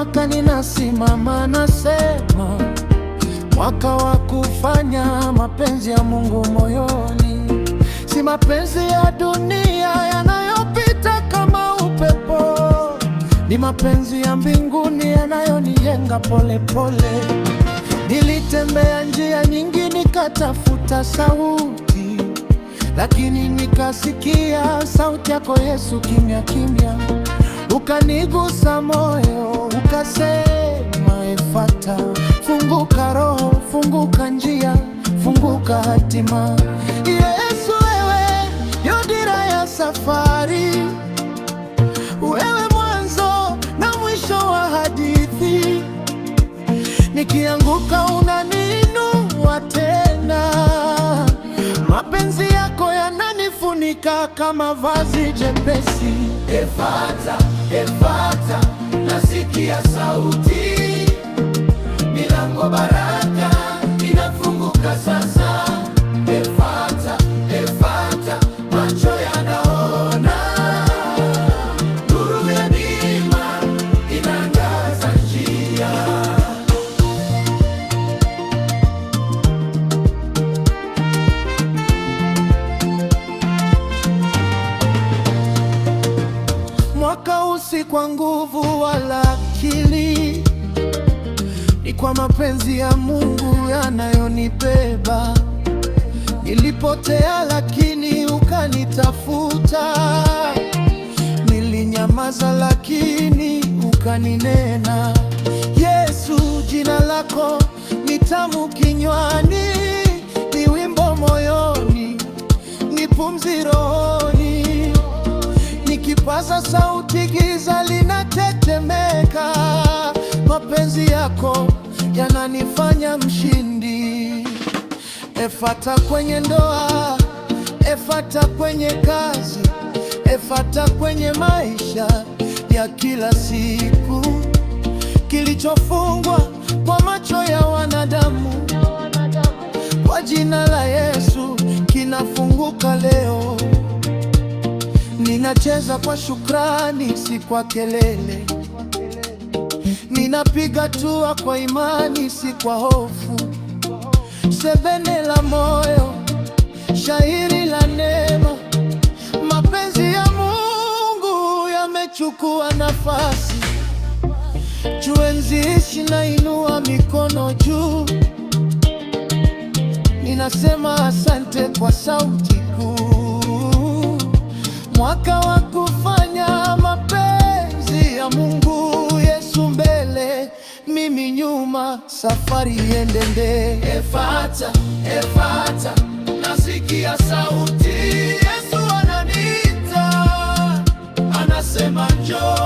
mwaka ninasimama nasema, mwaka wa kufanya mapenzi ya Mungu moyoni, si mapenzi ya dunia yanayopita kama upepo, ni mapenzi ya mbinguni yanayonijenga pole pole. Nilitembea njia nyingi nikatafuta sauti, lakini nikasikia sauti yako Yesu kimya kimya, ukanigusa moyo ukasema, Efata, funguka roho, funguka njia, funguka hatima. Yesu, wewe ndio dira ya safari, wewe mwanzo na mwisho wa hadithi. Nikianguka unaniinua tena, mapenzi yako yananifunika kama vazi jepesi. Efata, Efata, nasikia sauti, milango baraka inafunguka sasa. Efata, Efata, macho yanaona, nuru ya neema inaangaza njia. Mwaka huu si kwa nguvu wala akili, ni kwa mapenzi ya Mungu yanayonibeba. Nilipotea lakini ukanitafuta, nilinyamaza lakini ukaninena. Yesu, jina lako ni tamu kinywani, ni wimbo moyoni, ni pumzi rohoni. Nikipaza sauti giza linatetemeka, mapenzi yako yananifanya mshindi. Efata kwenye ndoa, Efata kwenye kazi, Efata kwenye maisha ya kila siku. Kilichofungwa kwa macho ya wanadamu, kwa jina la Yesu kinafunguka leo. Ninacheza kwa shukrani, si kwa kelele. Ninapiga hatua kwa imani, si kwa hofu. Sebene la moyo, shairi la neema, mapenzi ya Mungu yamechukua nafasi. Juenziishi na inua mikono juu, ninasema asante kwa sauti kuu. Mwaka wa kufanya mapenzi ya Mungu, Yesu mbele, mimi nyuma, safari iendelee. Efata, Efata, nasikia sauti, Yesu ananiita, anasema njoo.